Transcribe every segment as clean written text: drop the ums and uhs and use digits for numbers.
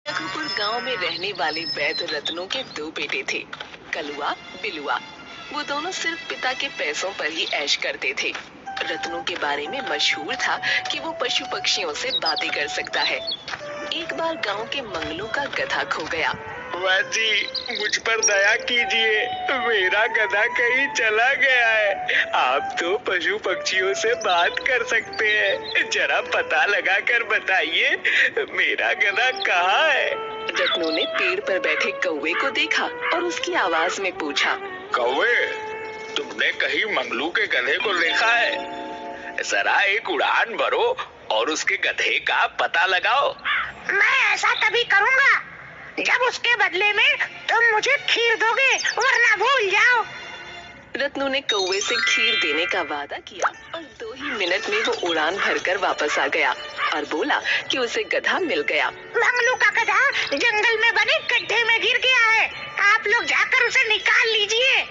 रघुपुर गांव में रहने वाले वैद्य रत्नों के दो बेटे थे, कलुआ बिलुआ। वो दोनों सिर्फ पिता के पैसों पर ही ऐश करते थे। रत्नों के बारे में मशहूर था कि वो पशु पक्षियों से बातें कर सकता है। एक बार गांव के मंगलू का गधा खो गया। वाह जी, मुझ पर दया कीजिए, मेरा गधा कहीं चला गया है। आप तो पशु पक्षियों से बात कर सकते हैं, जरा पता लगा कर बताइए मेरा गधा कहाँ है। रत्नों ने पेड़ पर बैठे कौवे को देखा और उसकी आवाज में पूछा, कौवे, तुमने कहीं मंगलू के गधे को देखा है? जरा एक उड़ान भरो और उसके गधे का पता लगाओ। मैं ऐसा तभी करूँगा जब उसके बदले में तुम मुझे खीर दोगे, वरना भूल जाओ। रत्नू ने कौवे से खीर देने का वादा किया और 2 ही मिनट में वो उड़ान भरकर वापस आ गया और बोला कि उसे गधा मिल गया। मंगलू का गधा जंगल में बने गड्ढे में गिर गया है, आप लोग जाकर उसे निकाल लीजिए।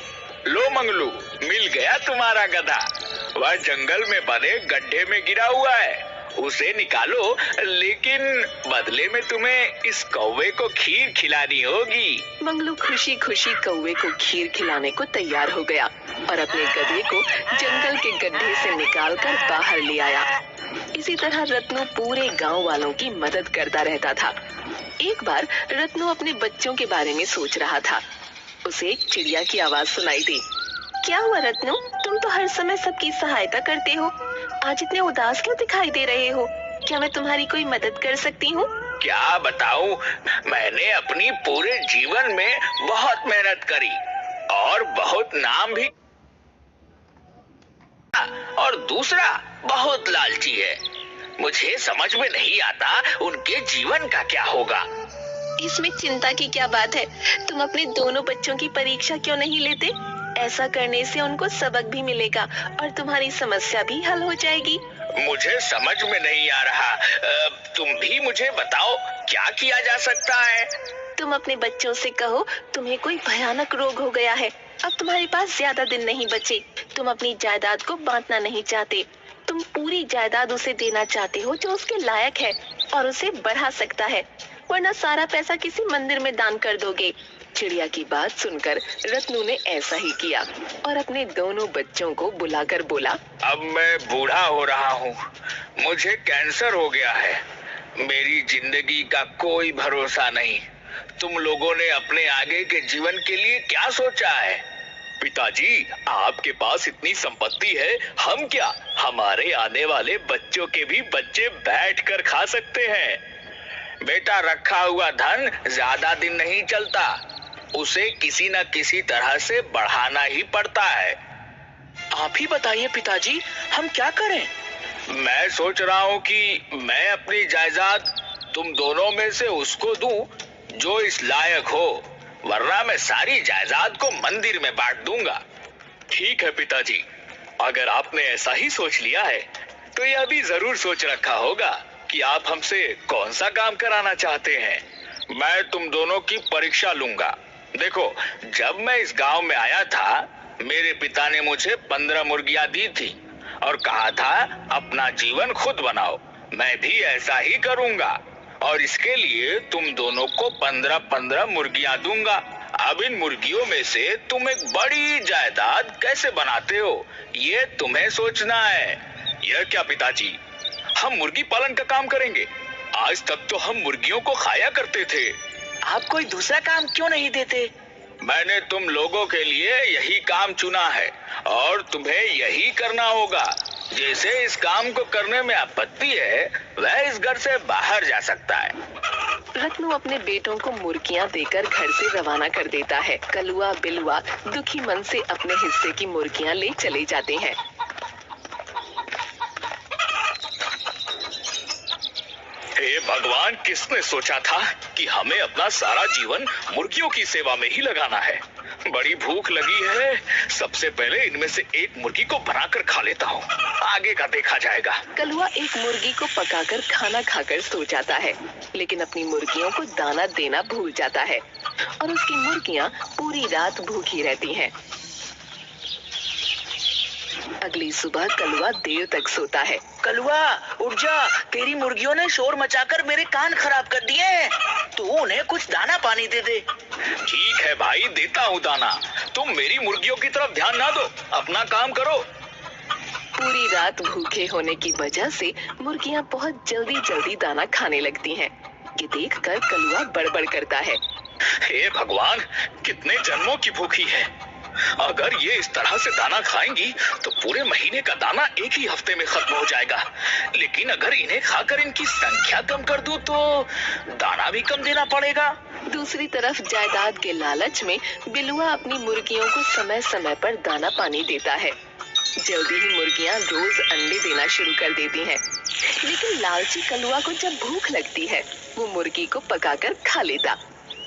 लो मंगलू, मिल गया तुम्हारा गधा। वह जंगल में बने गड्ढे में गिरा हुआ है, उसे निकालो, लेकिन बदले में तुम्हें इस कौवे को खीर खिलानी होगी। मंगलू खुशी खुशी कौवे को खीर खिलाने को तैयार हो गया और अपने गधे को जंगल के गड्ढे से निकालकर बाहर ले आया। इसी तरह रत्नू पूरे गांव वालों की मदद करता रहता था। एक बार रत्नू अपने बच्चों के बारे में सोच रहा था। उसे एक चिड़िया की आवाज सुनाई दी। क्या हुआ रत्नू, तुम तो हर समय सबकी सहायता करते हो, आज इतने उदास क्यों दिखाई दे रहे हो? क्या मैं तुम्हारी कोई मदद कर सकती हूँ? क्या बताऊं, मैंने अपनी पूरे जीवन में बहुत मेहनत करी और बहुत नाम भी, और दूसरा बहुत लालची है। मुझे समझ में नहीं आता उनके जीवन का क्या होगा। इसमें चिंता की क्या बात है? तुम अपने दोनों बच्चों की परीक्षा क्यों नहीं लेते? ऐसा करने से उनको सबक भी मिलेगा और तुम्हारी समस्या भी हल हो जाएगी। मुझे समझ में नहीं आ रहा, तुम भी मुझे बताओ क्या किया जा सकता है? तुम अपने बच्चों से कहो तुम्हें कोई भयानक रोग हो गया है, अब तुम्हारे पास ज्यादा दिन नहीं बचे। तुम अपनी जायदाद को बांटना नहीं चाहते, तुम पूरी जायदाद उसे देना चाहते हो जो उसके लायक है और उसे बढ़ा सकता है, वरना सारा पैसा किसी मंदिर में दान कर दोगे। चिड़िया की बात सुनकर रत्नू ने ऐसा ही किया और अपने दोनों बच्चों को बुलाकर बोला, अब मैं बूढ़ा हो रहा हूँ, मुझे कैंसर हो गया है, मेरी जिंदगी का कोई भरोसा नहीं। तुम लोगों ने अपने आगे के जीवन के लिए क्या सोचा है? पिताजी, आपके पास इतनी संपत्ति है, हम क्या, हमारे आने वाले बच्चों के भी बच्चे बैठकर खा सकते हैं। बेटा, रखा हुआ धन ज्यादा दिन नहीं चलता, उसे किसी न किसी तरह से बढ़ाना ही पड़ता है। आप ही बताइए पिताजी, हम क्या करें? मैं सोच रहा हूँ कि मैं अपनी जायदाद तुम दोनों में से उसको दूं जो इस लायक हो, वरना मैं सारी जायदाद को मंदिर में बांट दूंगा। ठीक है पिताजी, अगर आपने ऐसा ही सोच लिया है तो यह भी जरूर सोच रखा होगा कि आप हमसे कौन सा काम कराना चाहते हैं। मैं तुम दोनों की परीक्षा लूंगा। देखो, जब मैं इस गांव में आया था, मेरे पिता ने मुझे 15 मुर्गियां दी थी और कहा था अपना जीवन खुद बनाओ। मैं भी ऐसा ही करूंगा और इसके लिए तुम दोनों को 15-15 मुर्गियां दूंगा। अब इन मुर्गियों में से तुम एक बड़ी जायदाद कैसे बनाते हो, ये तुम्हें सोचना है। यह क्या पिताजी, हम मुर्गी पालन का काम करेंगे? आज तक तो हम मुर्गियों को खाया करते थे। आप कोई दूसरा काम क्यों नहीं देते? मैंने तुम लोगों के लिए यही काम चुना है और तुम्हें यही करना होगा। जैसे इस काम को करने में आपत्ति है, वह इस घर से बाहर जा सकता है। रत्नू अपने बेटों को मुर्गियां देकर घर से रवाना कर देता है। कलुआ बिलुआ दुखी मन से अपने हिस्से की मुर्गियां ले चले जाते हैं। हे भगवान, किसने सोचा था कि हमें अपना सारा जीवन मुर्गियों की सेवा में ही लगाना है। बड़ी भूख लगी है, सबसे पहले इनमें से एक मुर्गी को बनाकर खा लेता हूँ, आगे का देखा जाएगा। कलुआ एक मुर्गी को पकाकर खाना खाकर सो जाता है, लेकिन अपनी मुर्गियों को दाना देना भूल जाता है और उसकी मुर्गियां पूरी रात भूखी रहती हैं। अगली सुबह कलुआ देर तक सोता है। कलुआ, उठ जा, तेरी मुर्गियों ने शोर मचाकर मेरे कान खराब कर दिए हैं। तू उन्हें कुछ दाना पानी दे दे। ठीक है भाई, देता हूँ दाना। तुम मेरी मुर्गियों की तरफ ध्यान ना दो, अपना काम करो। पूरी रात भूखे होने की वजह से मुर्गियां बहुत जल्दी जल्दी दाना खाने लगती हैं। ये देखकर कलुआ बड़बड़ करता है। हे भगवान, कितने जन्मों की भूखी है। अगर ये इस तरह से दाना खाएंगी तो पूरे महीने का दाना एक ही हफ्ते में खत्म हो जाएगा। लेकिन अगर इन्हें खाकर इनकी संख्या कम कर दूं तो दाना भी कम देना पड़ेगा। दूसरी तरफ जायदाद के लालच में बिलुआ अपनी मुर्गियों को समय समय पर दाना पानी देता है। जल्दी ही मुर्गियां रोज अंडे देना शुरू कर देती हैं। लेकिन लालची कलुआ को जब भूख लगती है वो मुर्गी को पकाकर खा लेता।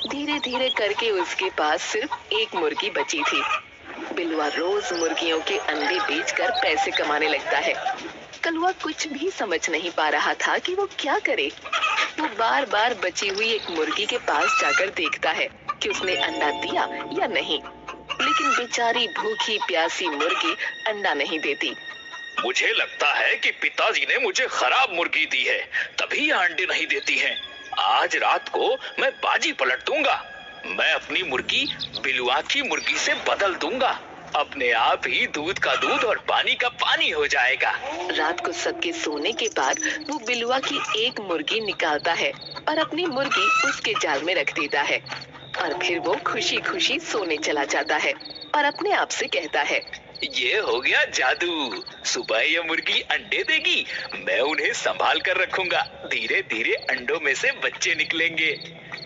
धीरे धीरे करके उसके पास सिर्फ एक मुर्गी बची थी। बिलुआ रोज मुर्गियों के अंडे बेचकर पैसे कमाने लगता है। कलुआ कुछ भी समझ नहीं पा रहा था कि वो क्या करे। वो बार बार बची हुई एक मुर्गी के पास जाकर देखता है कि उसने अंडा दिया या नहीं। लेकिन बेचारी भूखी प्यासी मुर्गी अंडा नहीं देती। मुझे लगता है कि पिताजी ने मुझे खराब मुर्गी दी है, तभी यह अंडे नहीं देती हैं। आज रात को मैं बाजी पलट दूंगा। मैं अपनी मुर्गी बिलुआ की मुर्गी से बदल दूंगा। अपने आप ही दूध का दूध और पानी का पानी हो जाएगा। रात को सबके सोने के बाद वो बिलुआ की एक मुर्गी निकालता है और अपनी मुर्गी उसके जाल में रख देता है। और फिर वो खुशी खुशी सोने चला जाता है और अपने आप से कहता है, ये हो गया जादू। सुबह ये मुर्गी अंडे देगी, मैं उन्हें संभाल कर रखूंगा। धीरे धीरे अंडों में से बच्चे निकलेंगे।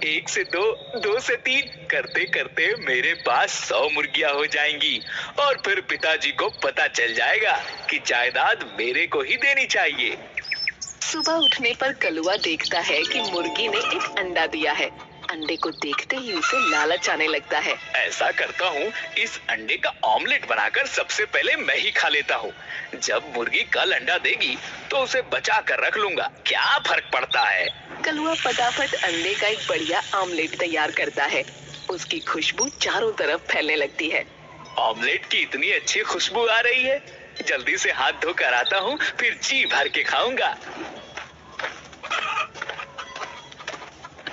1 से 2, 2 से 3 करते करते मेरे पास 100 मुर्गियां हो जाएंगी। और फिर पिताजी को पता चल जाएगा कि जायदाद मेरे को ही देनी चाहिए। सुबह उठने पर कलुआ देखता है कि मुर्गी ने एक अंडा दिया है। अंडे को देखते ही उसे लालच आने लगता है। ऐसा करता हूँ, इस अंडे का ऑमलेट बनाकर सबसे पहले मैं ही खा लेता हूँ। जब मुर्गी कल अंडा देगी तो उसे बचा कर रख लूंगा, क्या फर्क पड़ता है। कलुआ फटाफट अंडे का एक बढ़िया ऑमलेट तैयार करता है। उसकी खुशबू चारों तरफ फैलने लगती है। ऑमलेट की इतनी अच्छी खुशबू आ रही है, जल्दी से हाथ धोकर आता हूँ, फिर जी भर के खाऊंगा।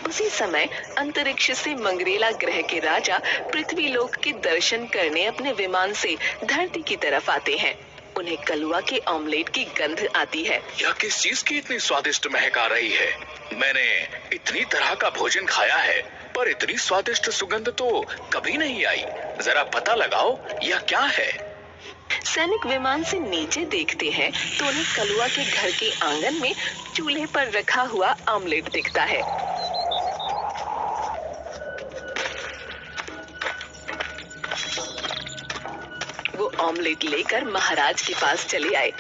उसी समय अंतरिक्ष से मंगरेला ग्रह के राजा पृथ्वीलोक के दर्शन करने अपने विमान से धरती की तरफ आते हैं। उन्हें कलुआ के ऑमलेट की गंध आती है। यह किस चीज की इतनी स्वादिष्ट महक आ रही है? मैंने इतनी तरह का भोजन खाया है पर इतनी स्वादिष्ट सुगंध तो कभी नहीं आई। जरा पता लगाओ यह क्या है। सैनिक विमान से नीचे देखते हैं तो उन्हें कलुआ के घर के आंगन में चूल्हे पर रखा हुआ ऑमलेट दिखता है। वो ऑमलेट लेकर महाराज के पास चले आए।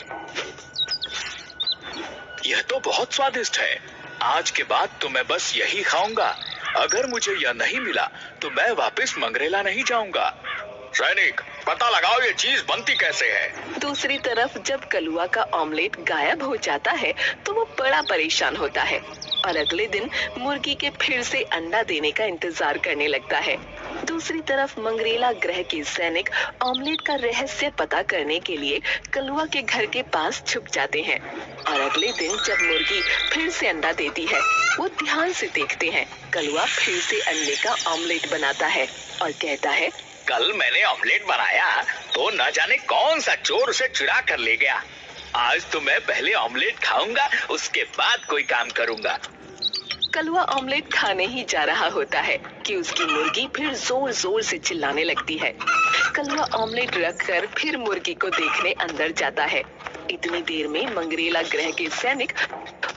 यह तो बहुत स्वादिष्ट है। आज के बाद तो मैं बस यही खाऊंगा। अगर मुझे यह नहीं मिला तो मैं वापस मंगरेला नहीं जाऊंगा। सैनिक, पता लगाओ ये चीज बनती कैसे है। दूसरी तरफ जब कलुआ का ऑमलेट गायब हो जाता है तो वो बड़ा परेशान होता है और अगले दिन मुर्गी के फिर से अंडा देने का इंतजार करने लगता है। दूसरी तरफ मंगरेला ग्रह के सैनिक ऑमलेट का रहस्य पता करने के लिए कलुआ के घर के पास छुप जाते हैं और अगले दिन जब मुर्गी फिर से अंडा देती है वो ध्यान से देखते हैं। कलुआ फिर से अंडे का ऑमलेट बनाता है और कहता है, कल मैंने ऑमलेट बनाया तो न जाने कौन सा चोर उसे चुरा कर ले गया। आज तो मैं पहले ऑमलेट खाऊंगा, उसके बाद कोई काम करूंगा। कलुआ ऑमलेट खाने ही जा रहा होता है कि उसकी मुर्गी फिर जोर जोर से चिल्लाने लगती है। कलुआ ऑमलेट रखकर फिर मुर्गी को देखने अंदर जाता है। इतनी देर में मंगरेला ग्रह के सैनिक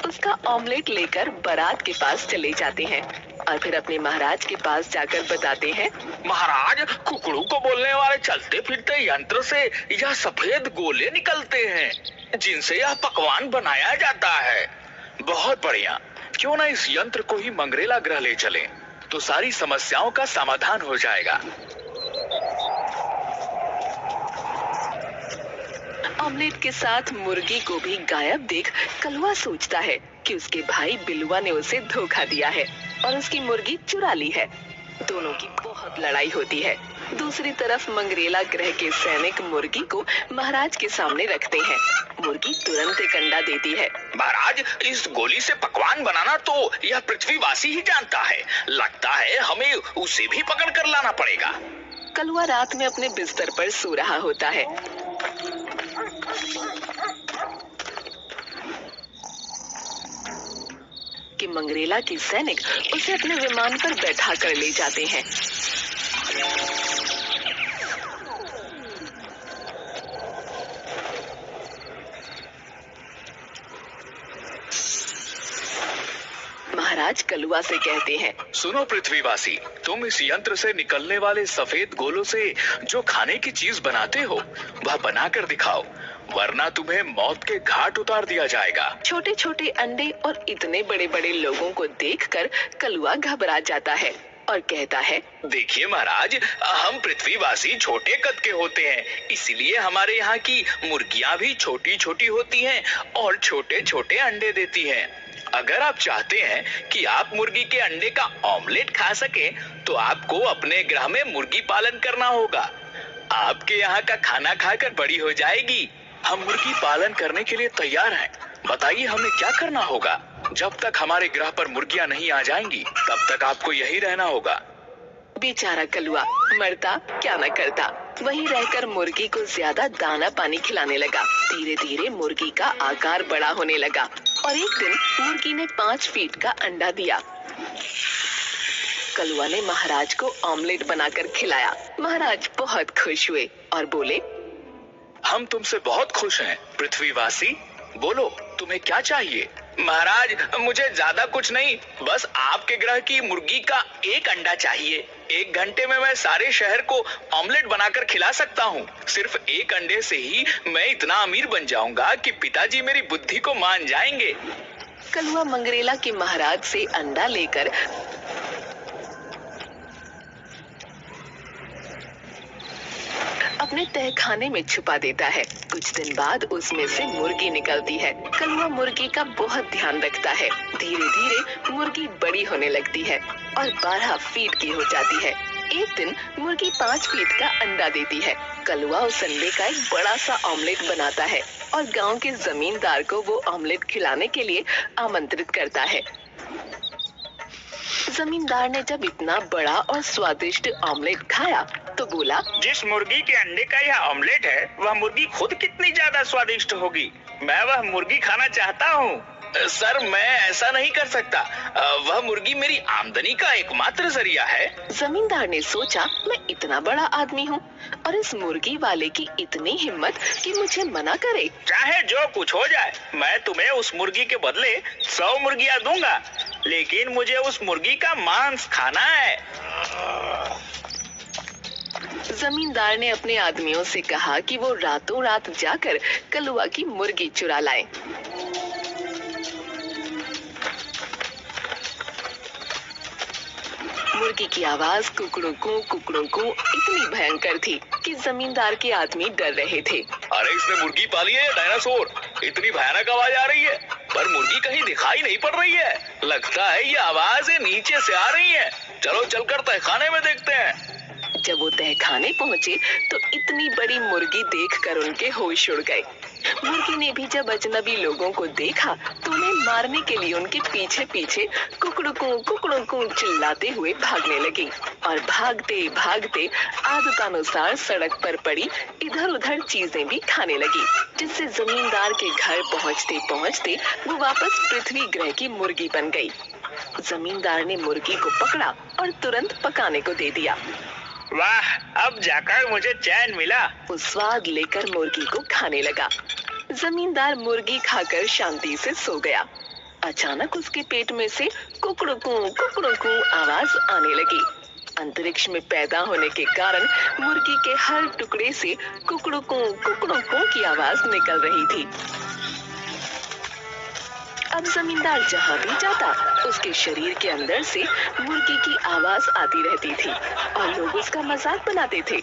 उसका ऑमलेट लेकर बारात के पास चले जाते हैं और फिर अपने महाराज के पास जाकर बताते हैं, महाराज, कुकड़ू को बोलने वाले चलते फिरते यंत्र से यह सफेद गोले निकलते हैं जिनसे यह पकवान बनाया जाता है। बहुत बढ़िया, क्यों ना इस यंत्र को ही मंगरेला ग्रह ले चलें, तो सारी समस्याओं का समाधान हो जाएगा। ऑमलेट के साथ मुर्गी को भी गायब देख कलुआ सोचता है कि उसके भाई बिलुआ ने उसे धोखा दिया है और उसकी मुर्गी चुरा ली है। दोनों की बहुत लड़ाई होती है। दूसरी तरफ मंगरेला ग्रह के सैनिक मुर्गी को महाराज के सामने रखते हैं। मुर्गी तुरंत एक अंडा देती है। महाराज, इस गोली से पकवान बनाना तो यह पृथ्वीवासी ही जानता है। लगता है हमें उसे भी पकड़ कर लाना पड़ेगा। कलुआ रात में अपने बिस्तर पर सो रहा होता है। कि मंगरेला के सैनिक उसे अपने विमान पर बैठा कर ले जाते हैं। महाराज कलुआ से कहते हैं, सुनो पृथ्वीवासी, तुम इस यंत्र से निकलने वाले सफेद गोलों से जो खाने की चीज बनाते हो वह बनाकर दिखाओ, वरना तुम्हें मौत के घाट उतार दिया जाएगा। छोटे छोटे अंडे और इतने बड़े बड़े लोगों को देखकर कलुआ घबरा जाता है और कहता है, देखिए महाराज, हम पृथ्वीवासी छोटे कद के होते हैं, इसलिए हमारे यहाँ की मुर्गियाँ भी छोटी छोटी होती हैं और छोटे छोटे अंडे देती हैं। अगर आप चाहते हैं कि आप मुर्गी के अंडे का ऑमलेट खा सकें, तो आपको अपने ग्रह में मुर्गी पालन करना होगा। आपके यहाँ का खाना खाकर बड़ी हो जाएगी। हम मुर्गी पालन करने के लिए तैयार हैं। बताइए हमें क्या करना होगा। जब तक हमारे ग्रह पर मुर्गियाँ नहीं आ जाएंगी, तब तक आपको यही रहना होगा। बेचारा कलुआ मरता क्या न करता, वहीं रहकर मुर्गी को ज्यादा दाना पानी खिलाने लगा। धीरे धीरे मुर्गी का आकार बड़ा होने लगा और एक दिन मुर्गी ने 5 फीट का अंडा दिया। कलुआ ने महाराज को ऑमलेट बनाकर खिलाया। महाराज बहुत खुश हुए और बोले, हम तुमसे बहुत खुश हैं पृथ्वीवासी। बोलो, तुम्हें क्या चाहिए? महाराज, मुझे ज्यादा कुछ नहीं, बस आपके ग्रह की मुर्गी का एक अंडा चाहिए। 1 घंटे में मैं सारे शहर को ऑमलेट बनाकर खिला सकता हूँ। सिर्फ एक अंडे से ही मैं इतना अमीर बन जाऊंगा कि पिताजी मेरी बुद्धि को मान जाएंगे। कलुआ मंगरेला के महाराज से अंडा लेकर अपने तहखाने में छुपा देता है। कुछ दिन बाद उसमें से मुर्गी निकलती है। कलुआ मुर्गी का बहुत ध्यान रखता है। धीरे धीरे मुर्गी बड़ी होने लगती है और 12 फीट की हो जाती है। एक दिन मुर्गी 5 फीट का अंडा देती है। कलुआ उस अंडे का एक बड़ा सा ऑमलेट बनाता है और गांव के जमींदार को वो ऑमलेट खिलाने के लिए आमंत्रित करता है। जमींदार ने जब इतना बड़ा और स्वादिष्ट ऑमलेट खाया तो बोला, जिस मुर्गी के अंडे का यह ऑमलेट है, वह मुर्गी खुद कितनी ज्यादा स्वादिष्ट होगी। मैं वह मुर्गी खाना चाहता हूँ। सर, मैं ऐसा नहीं कर सकता। वह मुर्गी मेरी आमदनी का एकमात्र जरिया है। जमींदार ने सोचा, मैं इतना बड़ा आदमी हूँ और इस मुर्गी वाले की इतनी हिम्मत कि मुझे मना करे। चाहे जो कुछ हो जाए, मैं तुम्हें उस मुर्गी के बदले 100 मुर्गियाँ दूंगा, लेकिन मुझे उस मुर्गी का मांस खाना है। जमींदार ने अपने आदमियों से कहा कि वो रातों रात जाकर कलुआ की मुर्गी चुरा लाएं। मुर्गी की आवाज कुकड़ू कू इतनी भयंकर थी कि जमींदार के आदमी डर रहे थे। अरे, इसने मुर्गी पाली है या डायनासोर? इतनी भयानक आवाज आ रही है, पर मुर्गी कहीं दिखाई नहीं पड़ रही है। लगता है ये आवाजें नीचे से आ रही हैं। चलो चलकर तहखाने में देखते हैं। जब वो तहखाने पहुँचे तो इतनी बड़ी मुर्गी देखकर उनके होश उड़ गए। मुर्गी ने भी जब अजनबी लोगों को देखा तो उन्हें मारने के लिए उनके पीछे पीछे कुकड़ू कू चिल्लाते हुए भागने लगी और भागते भागते आदतानुसार सड़क पर पड़ी इधर उधर चीजें भी खाने लगी, जिससे जमींदार के घर पहुँचते पहुँचते वो वापस पृथ्वी ग्रह की मुर्गी बन गई। जमींदार ने मुर्गी को पकड़ा और तुरंत पकाने को दे दिया। वाह, अब जाकर मुझे चैन मिला। वो स्वाद लेकर मुर्गी को खाने लगा। जमींदार मुर्गी खाकर शांति से सो गया। अचानक उसके पेट में से कुकड़ू कू आवाज आने लगी। अंतरिक्ष में पैदा होने के कारण मुर्गी के हर टुकड़े से कुकड़ू कू की आवाज निकल रही थी। अब जमींदार जहाँ भी जाता, उसके शरीर के अंदर से मुर्गी की आवाज आती रहती थी और लोग उसका मजाक बनाते थे।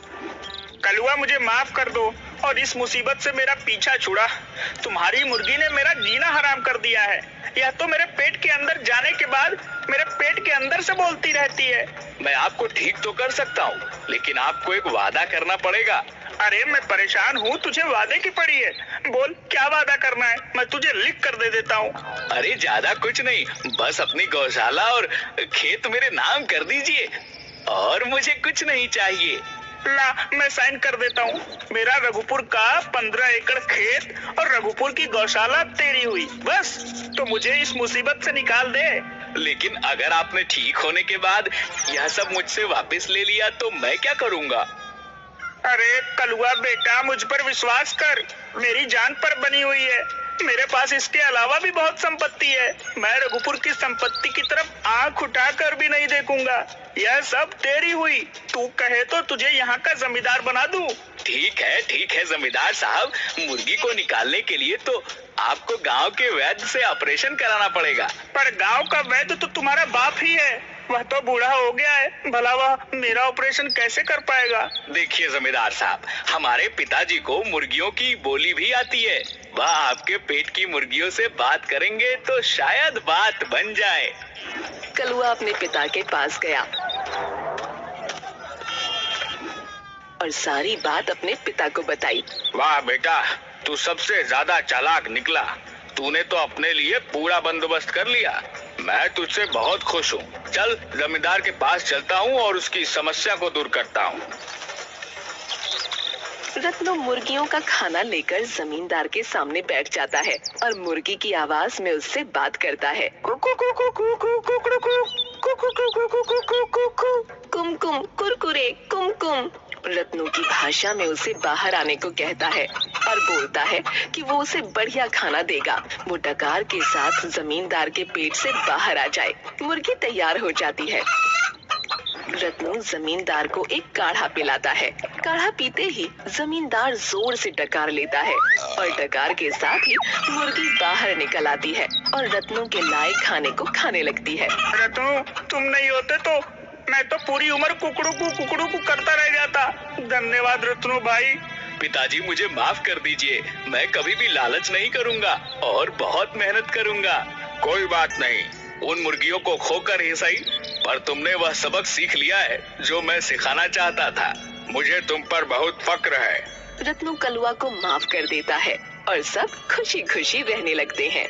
कलुआ, मुझे माफ कर दो, और इस मुसीबत से मेरा पीछा छुड़ा। तुम्हारी मुर्गी ने मेरा जीना हराम कर दिया है। यह तो मेरे पेट के अंदर जाने के बाद मेरे पेट के अंदर से बोलती रहती है। मैं आपको ठीक तो कर सकता हूँ, लेकिन आपको एक वादा करना पड़ेगा। अरे मैं परेशान हूँ, तुझे वादे की पड़ी है। बोल क्या वादा करना है, मैं तुझे लिख कर दे देता हूँ। अरे ज्यादा कुछ नहीं, बस अपनी गौशाला और खेत मेरे नाम कर दीजिए और मुझे कुछ नहीं चाहिए। ला मैं साइन कर देता हूँ। मेरा रघुपुर का 15 एकड़ खेत और रघुपुर की गौशाला तेरी हुई। बस तो मुझे इस मुसीबत से निकाल दे। लेकिन अगर आपने ठीक होने के बाद यह सब मुझसे वापस ले लिया तो मैं क्या करूँगा? अरे कलुआ बेटा, मुझ पर विश्वास कर, मेरी जान पर बनी हुई है। मेरे पास इसके अलावा भी बहुत संपत्ति है। मैं रघुपुर की संपत्ति की तरफ आंख उठाकर भी नहीं देखूंगा। यह सब तेरी हुई। तू कहे तो तुझे यहाँ का जमींदार बना दूं। ठीक है जमींदार साहब, मुर्गी को निकालने के लिए तो आपको गांव के वैद्य से ऑपरेशन कराना पड़ेगा। पर गांव का वैद्य तो तुम्हारा बाप ही है। वह तो बूढ़ा हो गया है, भला वह मेरा ऑपरेशन कैसे कर पाएगा? देखिए जमींदार साहब, हमारे पिताजी को मुर्गियों की बोली भी आती है। वह आपके पेट की मुर्गियों से बात करेंगे तो शायद बात बन जाए। कलुआ अपने पिता के पास गया और सारी बात अपने पिता को बताई। वाह बेटा, तू सबसे ज्यादा चालाक निकला। तूने तो अपने लिए पूरा बंदोबस्त कर लिया। मैं तुझसे बहुत खुश हूँ। चल जमींदार के पास चलता हूँ और उसकी समस्या को दूर करता हूँ। रत्नो मुर्गियों का खाना लेकर जमींदार के सामने बैठ जाता है और मुर्गी की आवाज में उससे बात करता है। कुमकुम कुरकुरे कुमकुम। रत्नो की भाषा में उसे बाहर आने को कहता है और बोलता है कि वो उसे बढ़िया खाना देगा। वो डकार के साथ जमींदार के पेट से बाहर आ जाए। मुर्गी तैयार हो जाती है। रत्नो जमींदार को एक काढ़ा पिलाता है। काढ़ा पीते ही जमींदार जोर से डकार लेता है और डकार के साथ ही मुर्गी बाहर निकल आती है और रत्नो के लाए खाने को खाने लगती है। रत्नो, तुम नहीं होते तो मैं तो पूरी उम्र कुकड़ू करता रह जाता। धन्यवाद रत्नो भाई। पिताजी मुझे माफ कर दीजिए, मैं कभी भी लालच नहीं करूँगा और बहुत मेहनत करूँगा। कोई बात नहीं, उन मुर्गियों को खोकर ही सही, पर तुमने वह सबक सीख लिया है जो मैं सिखाना चाहता था। मुझे तुम पर बहुत फक्र है। रत्नो कलुआ को माफ कर देता है और सब खुशी खुशी रहने लगते हैं।